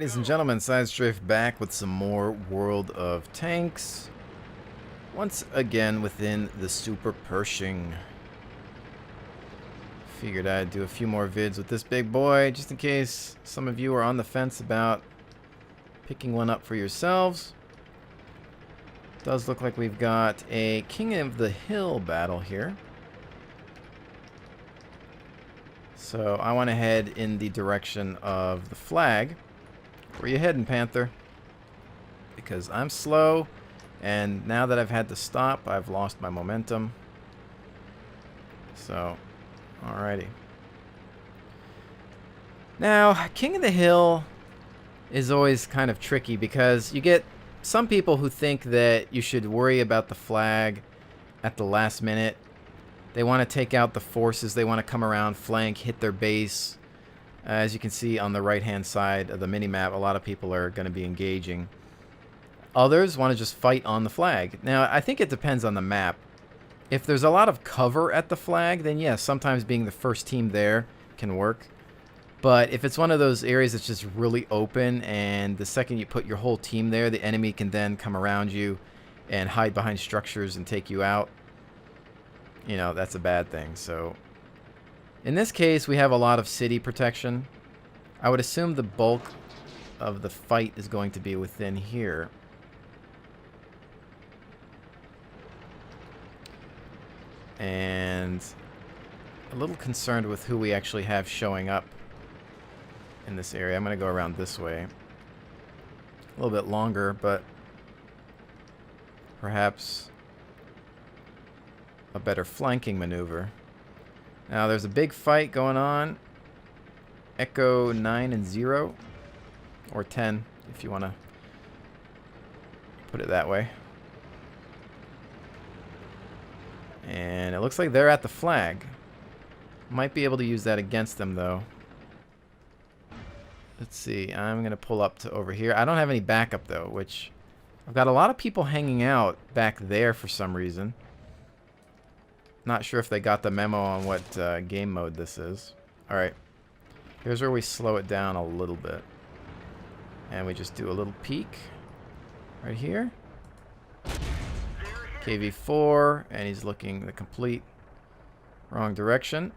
Ladies and gentlemen, Sidestrafe back with some more World of Tanks. Once again within the Super Pershing. Figured I'd do a few more vids with this big boy, just in case some of you are on the fence about picking one up for yourselves. Does look like we've got a King of the Hill battle here. So I want to head in the direction of the flag. Where you heading, Panther? Because I'm slow, and now that I've had to stop, I've lost my momentum. So, alrighty. Now, King of the Hill is always kind of tricky because you get some people who think that you should worry about the flag at the last minute. They want to take out the forces. They want to come around, flank, hit their base. As you can see on the right-hand side of the mini-map, a lot of people are going to be engaging. Others want to just fight on the flag. Now, I think it depends on the map. If there's a lot of cover at the flag, then yes, sometimes being the first team there can work. But if it's one of those areas that's just really open, and the second you put your whole team there, the enemy can then come around you and hide behind structures and take you out, you know, that's a bad thing. So in this case, we have a lot of city protection. I would assume the bulk of the fight is going to be within here. And a little concerned with who we actually have showing up in this area. I'm going to go around this way. A little bit longer, but perhaps a better flanking maneuver. Now there's a big fight going on. Echo 9 and 0. Or 10, if you want to put it that way. And it looks like they're at the flag. Might be able to use that against them, though. Let's see. I'm going to pull up to over here. I don't have any backup, though, which I've got a lot of people hanging out back there for some reason. Not sure if they got the memo on what game mode this is. Alright. Here's where we slow it down a little bit. And we just do a little peek. Right here. KV4. And he's looking the complete wrong direction.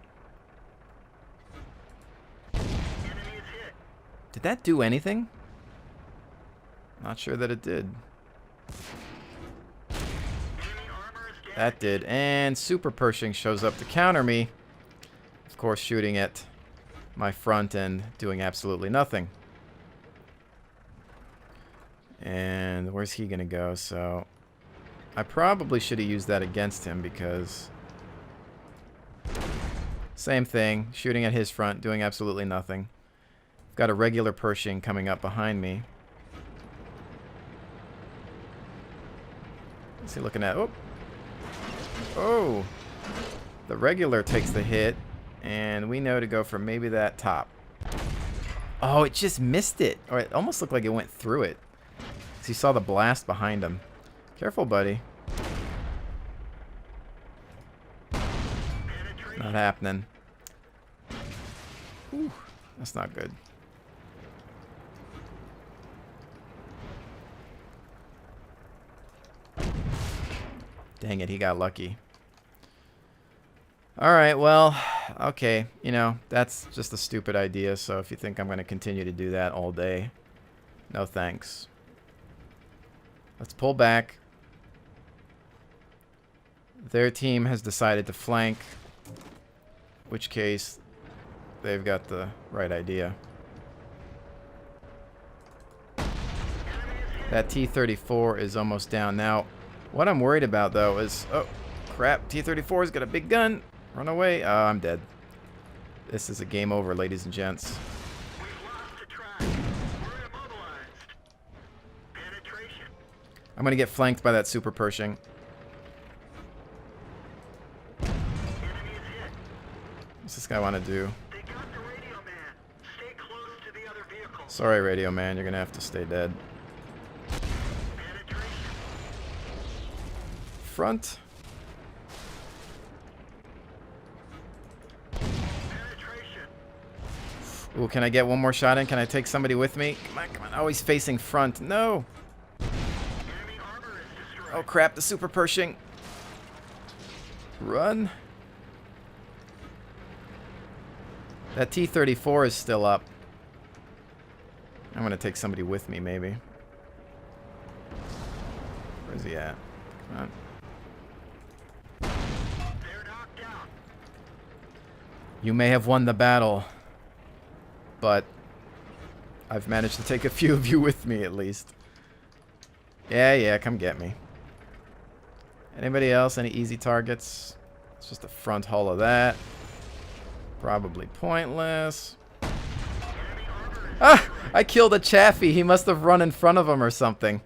Did that do anything? Not sure that it did. That did. And Super Pershing shows up to counter me. Of course, shooting at my front and doing absolutely nothing. And where's he going to go? So I probably should have used that against him because same thing. Shooting at his front, doing absolutely nothing. I've got a regular Pershing coming up behind me. What's he looking at? Oh! Oh, the regular takes the hit, and we know to go for maybe that top. Oh, it just missed it. Or it almost looked like it went through it. So you saw the blast behind him. Careful, buddy. Not happening. Whew, that's not good. Dang it, he got lucky. Alright, well, okay. You know, that's just a stupid idea, so if you think I'm going to continue to do that all day, no thanks. Let's pull back. Their team has decided to flank, in which case they've got the right idea. That T-34 is almost down. Now, what I'm worried about, though, is... Oh, crap. T-34's got a big gun. Run away. Oh, I'm dead. This is a game over, ladies and gents. I'm going to get flanked by that Super Pershing. What's this guy want to do? Sorry, Radio Man. You're going to have to stay dead. Front. Ooh, can I get one more shot in? Can I take somebody with me? Come on, come on. Oh, he's facing front. No! Oh, crap. The super Pershing. Run. That T-34 is still up. I'm going to take somebody with me, maybe. Where's he at? Come on. You may have won the battle, but I've managed to take a few of you with me, at least. Yeah, come get me. Anybody else? Any easy targets? It's just the front hull of that. Probably pointless. Ah! I killed a Chaffee. He must have run in front of him or something.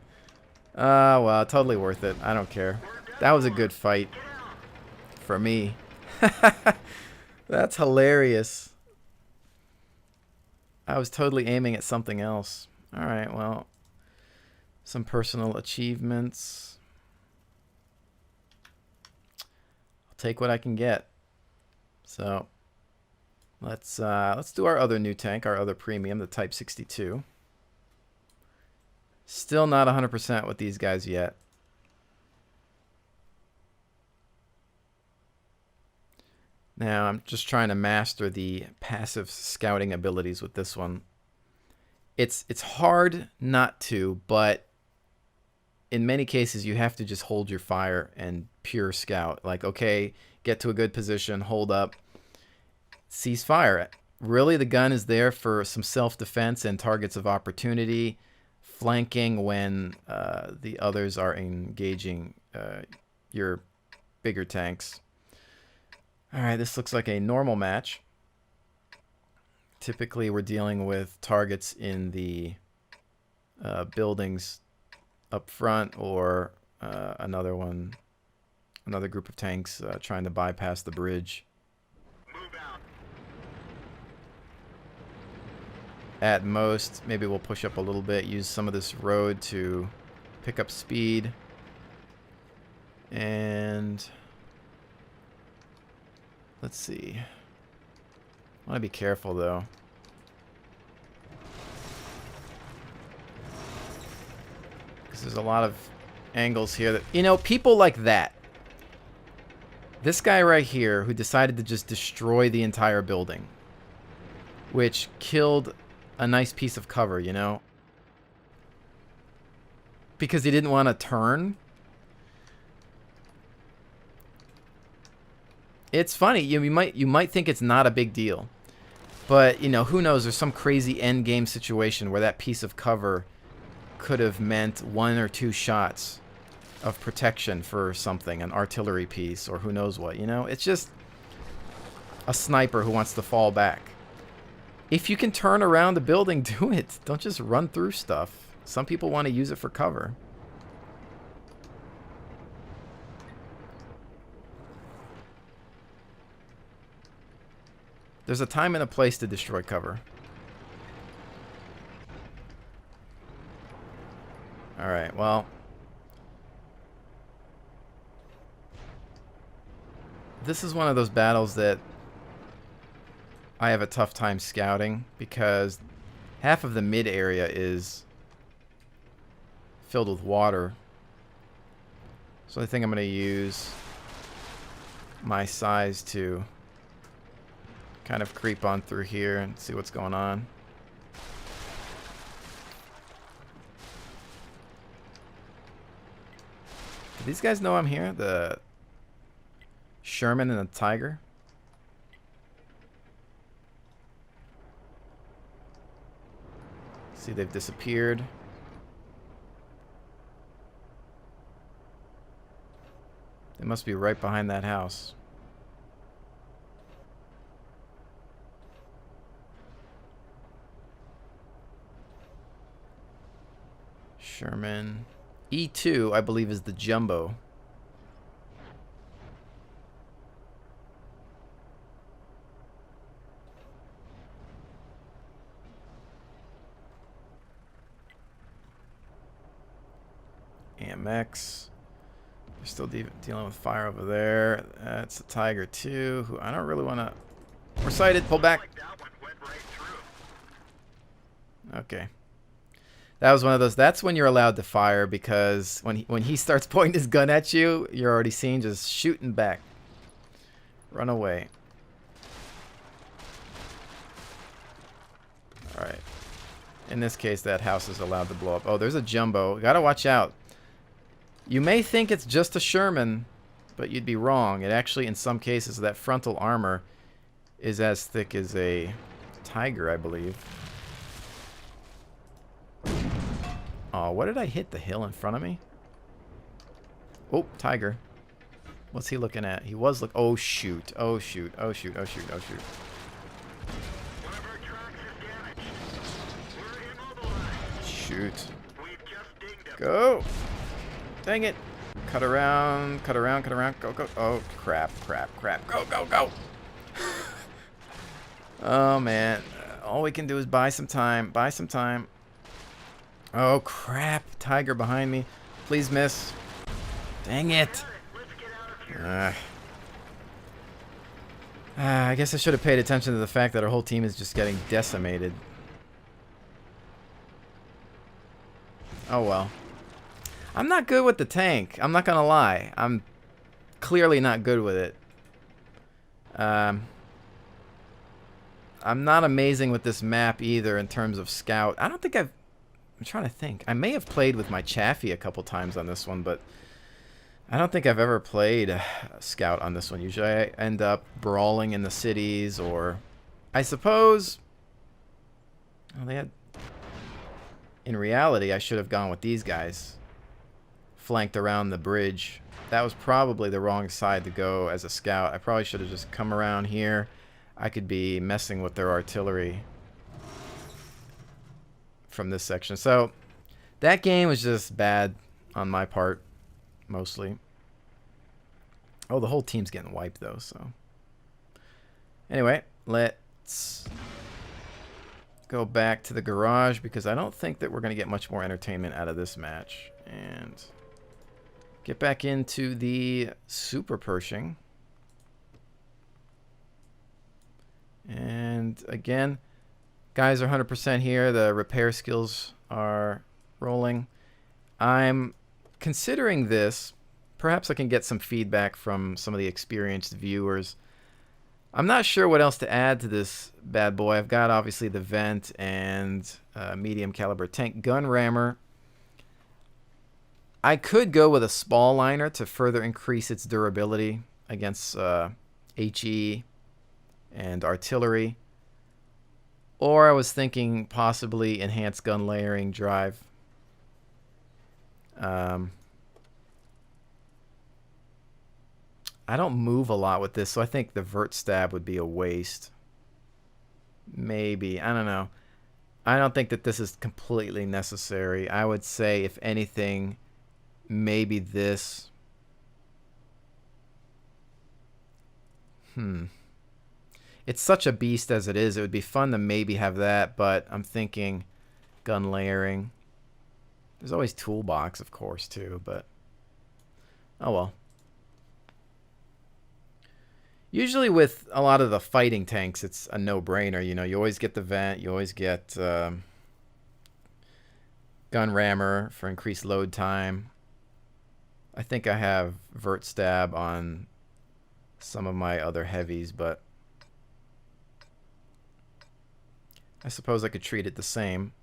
Well, totally worth it. I don't care. That was a good fight. For me. That's hilarious. I was totally aiming at something else. Alright, well. Some personal achievements. I'll take what I can get. So, let's do our other new tank, our other premium, the Type 62. Still not 100% with these guys yet. Now, I'm just trying to master the passive scouting abilities with this one. It's hard not to, but in many cases you have to just hold your fire and pure scout. Like, okay, get to a good position, hold up, cease fire. Really, the gun is there for some self-defense and targets of opportunity, flanking when the others are engaging your bigger tanks. Alright, this looks like a normal match. Typically, we're dealing with targets in the buildings up front, or another group of tanks trying to bypass the bridge. At most, maybe we'll push up a little bit, use some of this road to pick up speed. And let's see. I want to be careful, though. Because there's a lot of angles here that... You know, people like that. This guy right here who decided to just destroy the entire building. Which killed a nice piece of cover, you know? Because he didn't want to turn. It's funny. You might think it's not a big deal. But, you know, who knows? There's some crazy end game situation where that piece of cover could have meant 1 or 2 shots of protection for something, an artillery piece, or who knows what, you know? It's just a sniper who wants to fall back. If you can turn around the building, do it. Don't just run through stuff. Some people want to use it for cover. There's a time and a place to destroy cover. Alright, well. This is one of those battles that I have a tough time scouting, because half of the mid area is filled with water. So I think I'm going to use my size to kind of creep on through here and see what's going on. Do these guys know I'm here? The Sherman and the Tiger? See, they've disappeared. They must be right behind that house. Sherman. E2, I believe, is the jumbo. AMX. They're still dealing with fire over there. That's the Tiger 2, who I don't really want to... We're sighted. Pull back. Okay. That was one of those. That's when you're allowed to fire, because when he starts pointing his gun at you, you're already seen just shooting back. Run away. Alright. In this case, that house is allowed to blow up. Oh, there's a jumbo. Gotta watch out. You may think it's just a Sherman, but you'd be wrong. It actually, in some cases, that frontal armor is as thick as a Tiger, I believe. Oh, what did I hit? The hill in front of me? Oh, Tiger. What's he looking at? He was look. Oh shoot! Oh shoot! Oh shoot! Oh shoot! Oh shoot! Shoot! Go! Dang it! Cut around! Cut around! Cut around! Go! Go! Oh crap! Crap! Crap! Go! Go! Go! Oh man! All we can do is buy some time. Buy some time. Oh crap! Tiger behind me. Please miss. Dang it! I guess I should have paid attention to the fact that our whole team is just getting decimated. Oh well. I'm not good with the tank. I'm not gonna lie. I'm clearly not good with it. I'm not amazing with this map either in terms of scout. I don't think I'm trying to think. I may have played with my Chaffee a couple times on this one, but I don't think I've ever played a scout on this one. Usually I end up brawling in the cities, or I suppose, well, they had, in reality, I should have gone with these guys. Flanked around the bridge. That was probably the wrong side to go as a scout. I probably should have just come around here. I could be messing with their artillery from this section. So that game was just bad on my part, mostly. Oh, the whole team's getting wiped though, so anyway, let's go back to the garage, because I don't think that we're going to get much more entertainment out of this match, and get back into the super Pershing. And again, guys are 100% here. The repair skills are rolling. I'm considering this. Perhaps I can get some feedback from some of the experienced viewers. I'm not sure what else to add to this bad boy. I've got obviously the vent and medium caliber tank gun rammer. I could go with a spall liner to further increase its durability against HE and artillery. Or I was thinking possibly enhanced gun layering drive. I don't move a lot with this, so I think the vert stab would be a waste. Maybe. I don't know. I don't think that this is completely necessary. I would say, if anything, maybe this. It's such a beast as it is. It would be fun to maybe have that, but I'm thinking gun layering. There's always toolbox, of course, too, but oh well. Usually with a lot of the fighting tanks, it's a no-brainer. You know, you always get the vent, you always get gun rammer for increased load time. I think I have vert stab on some of my other heavies, but I suppose I could treat it the same.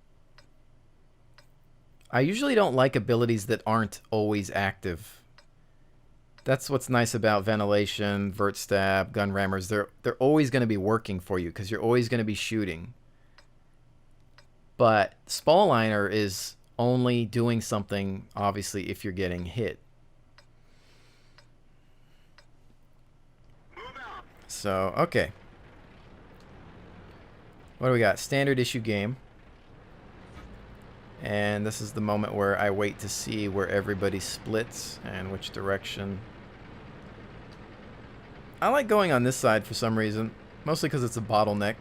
I usually don't like abilities that aren't always active. That's what's nice about ventilation, vert stab, gun rammers. They're always going to be working for you because you're always going to be shooting. But spall liner is only doing something, obviously, if you're getting hit. So, okay. What do we got? Standard issue game. And this is the moment where I wait to see where everybody splits and which direction. I like going on this side for some reason, mostly because it's a bottleneck.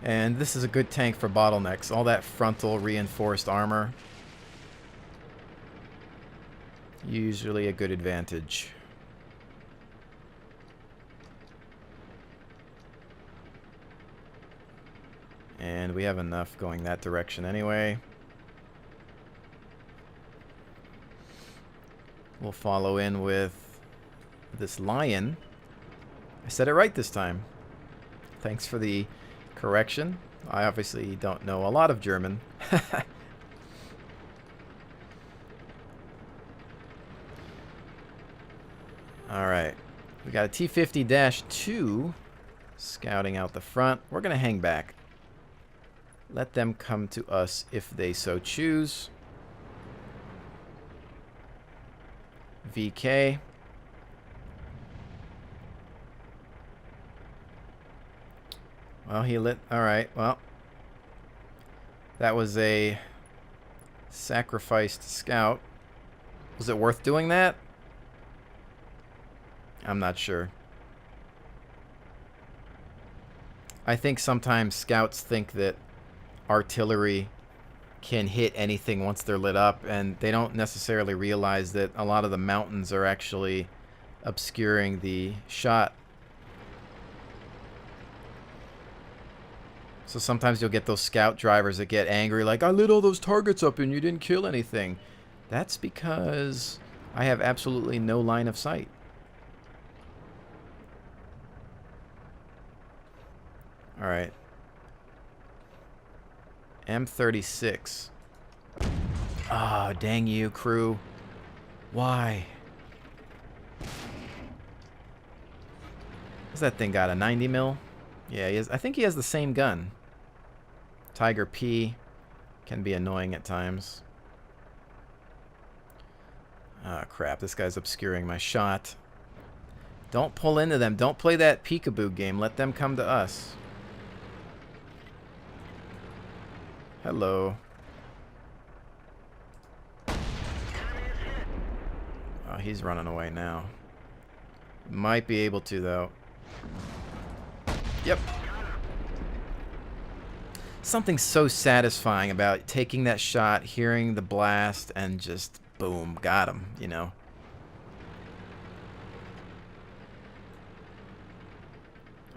And this is a good tank for bottlenecks. All that frontal reinforced armor. Usually a good advantage. We have enough going that direction anyway. We'll follow in with this lion. I said it right this time. Thanks for the correction. I obviously don't know a lot of German. Alright. We got a T-50-2 scouting out the front. We're going to hang back. Let them come to us if they so choose. VK. Well, he lit. Alright, well. That was a sacrificed scout. Was it worth doing that? I'm not sure. I think sometimes scouts think that artillery can hit anything once they're lit up, and they don't necessarily realize that a lot of the mountains are actually obscuring the shot. So sometimes you'll get those scout drivers that get angry, like, I lit all those targets up and you didn't kill anything. That's because I have absolutely no line of sight. Alright. M36. Oh, dang you, crew. Why? What's that thing got? A 90 mil? Yeah, he has, I think he has the same gun. Tiger P can be annoying at times. Ah, crap. This guy's obscuring my shot. Don't pull into them. Don't play that peekaboo game. Let them come to us. Hello. Oh, he's running away now. Might be able to, though. Yep. Something so satisfying about taking that shot, hearing the blast, and just, boom, got him, you know.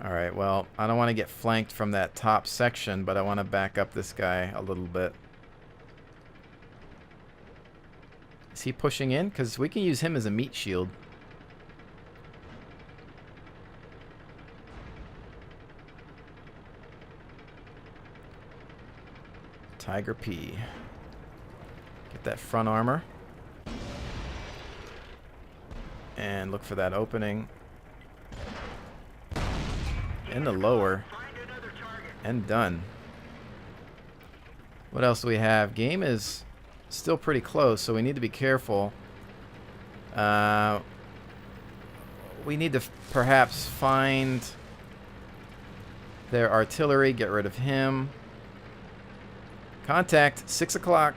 Alright, well, I don't want to get flanked from that top section, but I want to back up this guy a little bit. Is he pushing in? Because we can use him as a meat shield. Tiger P. Get that front armor. And look for that opening. In the lower. And done. What else do we have? Game is still pretty close, so we need to be careful. We need to perhaps find their artillery, get rid of him. Contact, 6 o'clock.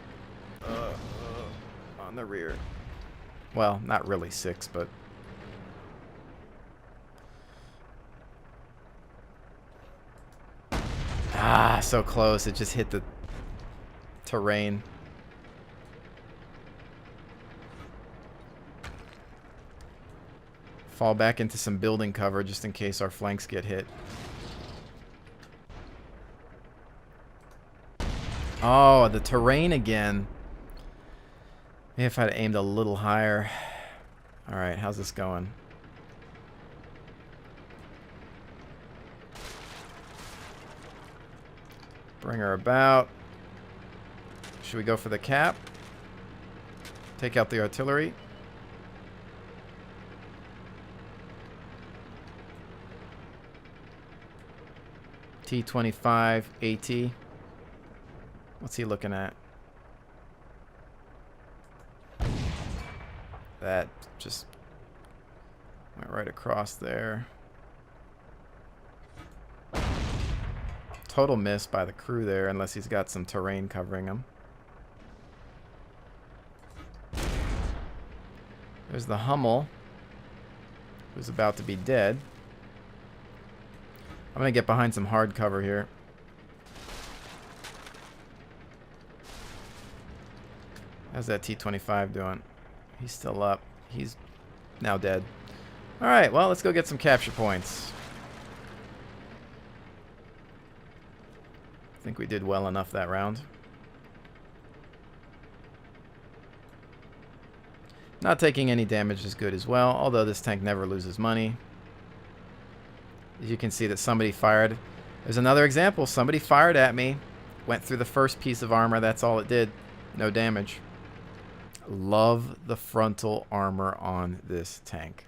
On the rear. Well, not really 6, but... Ah, so close. It just hit the terrain. Fall back into some building cover just in case our flanks get hit. Oh, the terrain again. Maybe if I'd aimed a little higher. Alright, how's this going? Bring her about. Should we go for the cap? Take out the artillery. T-25 AT. What's he looking at? That just went right across there. Total miss by the crew there, unless he's got some terrain covering him. There's the Hummel, who's about to be dead. I'm going to get behind some hard cover here. How's that T-25 doing? He's still up. He's now dead. Alright, well, let's go get some capture points. I think we did well enough that round. Not taking any damage is good as well, although this tank never loses money. As you can see that somebody fired. There's another example. Somebody fired at me. Went through the first piece of armor. That's all it did. No damage. Love the frontal armor on this tank.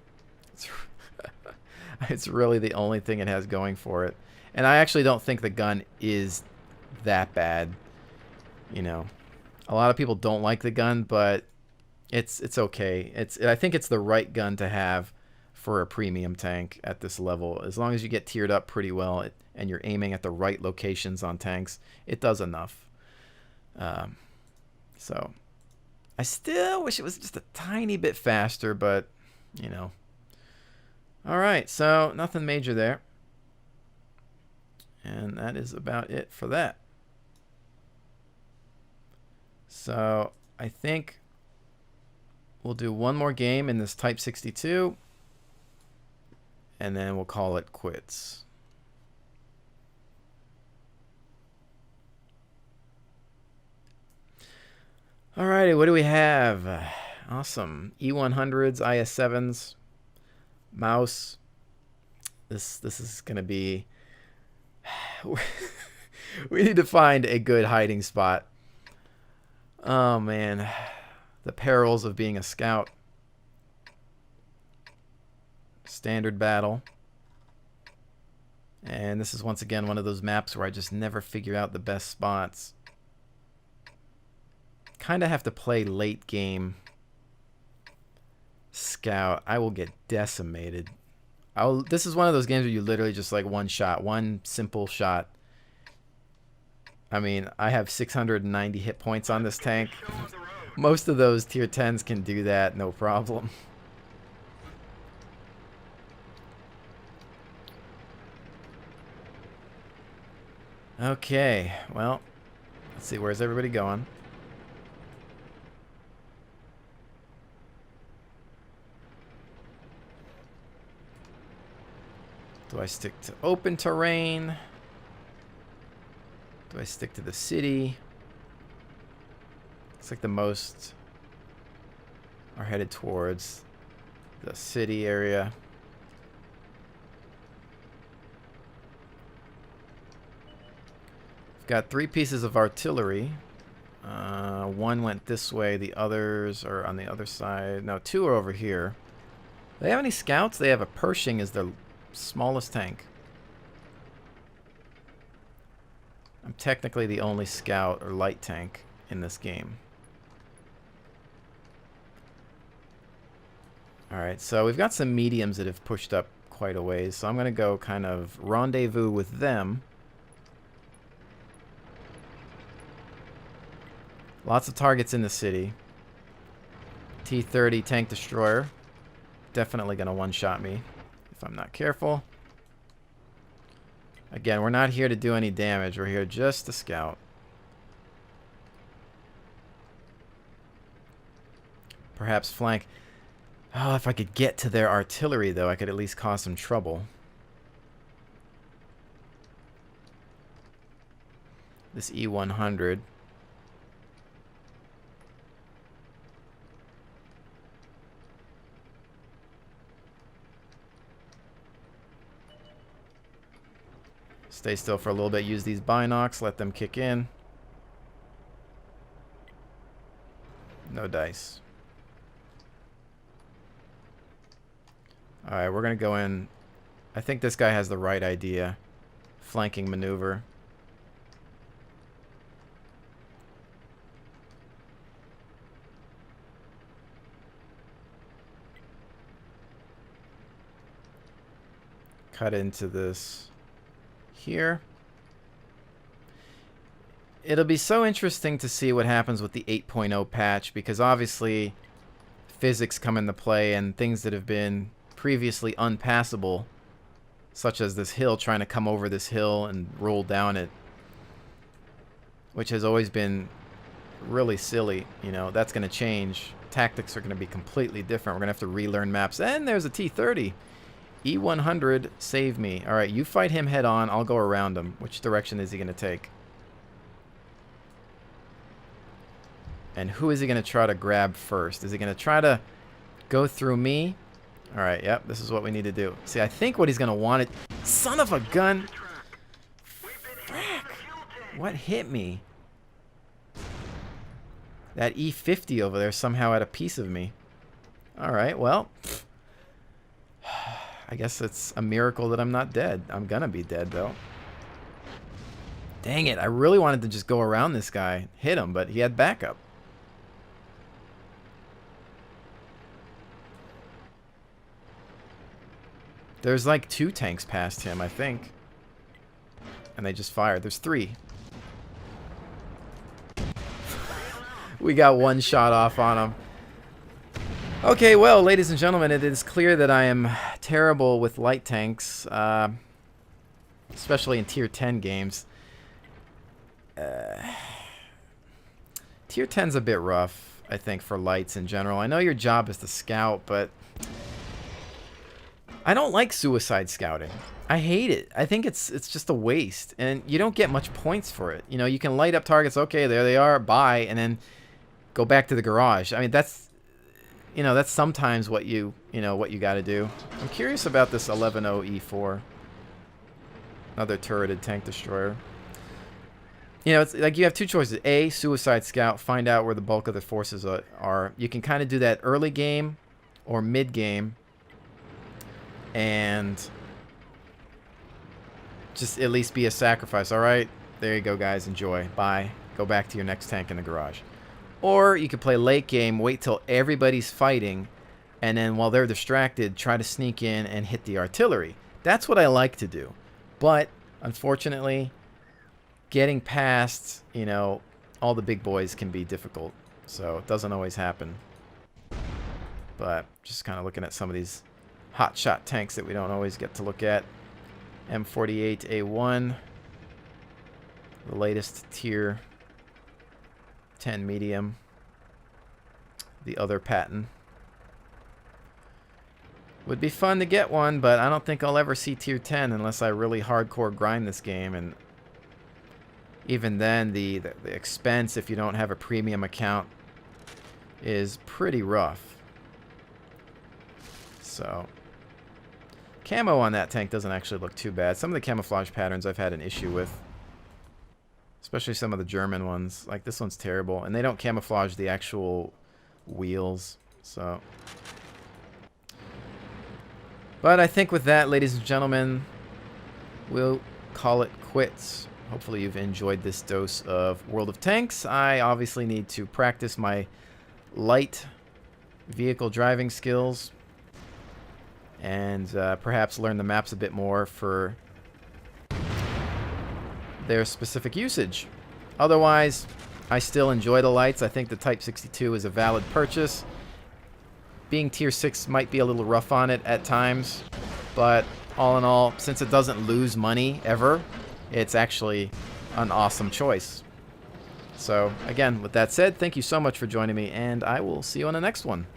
It's really the only thing it has going for it. And I actually don't think the gun is that bad. You know, a lot of people don't like the gun, but it's okay. I think it's the right gun to have for a premium tank at this level. As long as you get tiered up pretty well and you're aiming at the right locations on tanks, it does enough. So I still wish it was just a tiny bit faster, but you know. All right, so nothing major there. And that is about it for that. So I think we'll do one more game in this Type 62, and then we'll call it quits. Alrighty, what do we have? Awesome. E100s, IS7s, mouse. This is going to be... we need to find a good hiding spot. Oh, man. The perils of being a scout. Standard battle. And this is once again one of those maps where I just never figure out the best spots. Kind of have to play late game scout. I will get decimated. This is one of those games where you literally just like one shot, one simple shot. I mean, I have 690 hit points on this tank. Most of those tier 10s can do that, no problem. Okay, well, let's see, where's everybody going? Do I stick to open terrain? Do I stick to the city? Looks like the most are headed towards the city area. We've got 3 pieces of artillery. One went this way. The others are on the other side. No, 2 are over here. Do they have any scouts? They have a Pershing as their smallest tank. I'm technically the only scout or light tank in this game. Alright, so we've got some mediums that have pushed up quite a ways, so I'm going to go kind of rendezvous with them. Lots of targets in the city. T-30 tank destroyer. Definitely going to one-shot me if I'm not careful. Again, we're not here to do any damage. We're here just to scout. Perhaps flank. Oh, if I could get to their artillery, though, I could at least cause some trouble. This E100. Stay still for a little bit. Use these binocs. Let them kick in. No dice. Alright, we're going to go in. I think this guy has the right idea. Flanking maneuver. Cut into this here. It'll be so interesting to see what happens with the 8.0 patch, because obviously physics come into play and things that have been previously unpassable, such as this hill, trying to come over this hill and roll down it, which has always been really silly. You know, that's going to change. Tactics are going to be completely different. We're going to have to relearn maps. And there's a T-30. E100, save me. All right, you fight him head on. I'll go around him. Which direction is he going to take? And who is he going to try to grab first? Is he going to try to go through me? All right, yep, this is what we need to do. See, I think what he's going to want it... Son of a gun! Frack! What hit me? That E50 over there somehow had a piece of me. All right, well... I guess it's a miracle that I'm not dead. I'm going to be dead, though. Dang it, I really wanted to just go around this guy, hit him, but he had backup. There's like 2 tanks past him, I think. And they just fired. There's 3. We got 1 shot off on him. Okay, well, ladies and gentlemen, it is clear that I am terrible with light tanks, especially in Tier 10 games. Tier 10's a bit rough, I think, for lights in general. I know your job is to scout, but I don't like suicide scouting. I hate it. I think it's just a waste, and you don't get much points for it. You know, you can light up targets. Okay, there they are. Bye, and then go back to the garage. I mean, that's sometimes what you got to do. I'm curious about this 11-0 E4. Another turreted tank destroyer. You know, it's like you have 2 choices. A, suicide scout, find out where the bulk of the forces are. You can kind of do that early game or mid game. And just at least be a sacrifice. All right, there you go, guys. Enjoy. Bye. Go back to your next tank in the garage. Or you could play late game, wait till everybody's fighting, and then while they're distracted, try to sneak in and hit the artillery. That's what I like to do. But, unfortunately, getting past, you know, all the big boys can be difficult. So it doesn't always happen. But just kind of looking at some of these hotshot tanks that we don't always get to look at. M48A1, the latest tier 10 medium, the other patent. Would be fun to get one, but I don't think I'll ever see tier 10 unless I really hardcore grind this game, and even then the expense if you don't have a premium account is pretty rough. So camo on that tank doesn't actually look too bad. Some of the camouflage patterns I've had an issue with. Especially some of the German ones. Like this one's terrible. And they don't camouflage the actual wheels. So. But I think with that, ladies and gentlemen, we'll call it quits. Hopefully you've enjoyed this dose of World of Tanks. I obviously need to practice my light vehicle driving skills. And perhaps learn the maps a bit more for their specific usage. Otherwise, I still enjoy the lights. I think the Type 62 is a valid purchase. Being tier 6 might be a little rough on it at times, but all in all, since it doesn't lose money ever, it's actually an awesome choice. So again, with that said, thank you so much for joining me, and I will see you on the next one.